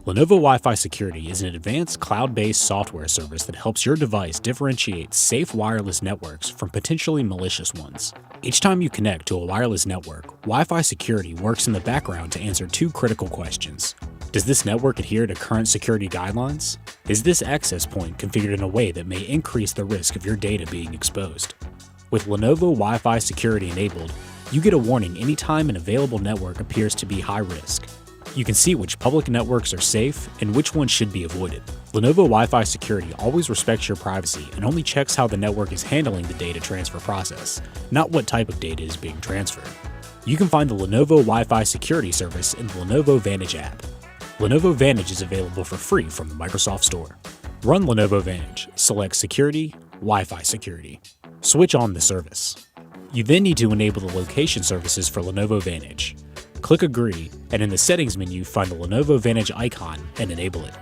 Lenovo Wi-Fi Security is an advanced cloud-based software service that helps your device differentiate safe wireless networks from potentially malicious ones. Each time you connect to a wireless network, Wi-Fi Security works in the background to answer two critical questions. Does this network adhere to current security guidelines? Is this access point configured in a way that may increase the risk of your data being exposed? With Lenovo Wi-Fi Security enabled, you get a warning anytime an available network appears to be high risk. You can see which public networks are safe and which ones should be avoided. Lenovo Wi-Fi Security always respects your privacy and only checks how the network is handling the data transfer process, not what type of data is being transferred. You can find the Lenovo Wi-Fi Security service in the Lenovo Vantage app. Lenovo Vantage is available for free from the Microsoft Store. Run Lenovo Vantage, select Security, Wi-Fi Security. Switch on the service. You then need to enable the location services for Lenovo Vantage. Click Agree, and in the Settings menu, find the Lenovo Vantage icon and enable it.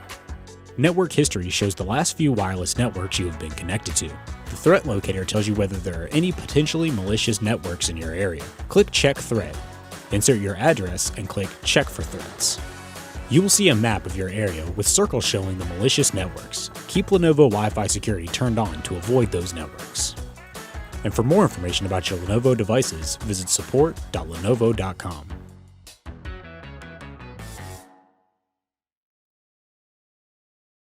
Network history shows the last few wireless networks you have been connected to. The Threat Locator tells you whether there are any potentially malicious networks in your area. Click Check Threat. Insert your address and click Check for Threats. You will see a map of your area with circles showing the malicious networks. Keep Lenovo Wi-Fi Security turned on to avoid those networks. And for more information about your Lenovo devices, visit support.lenovo.com.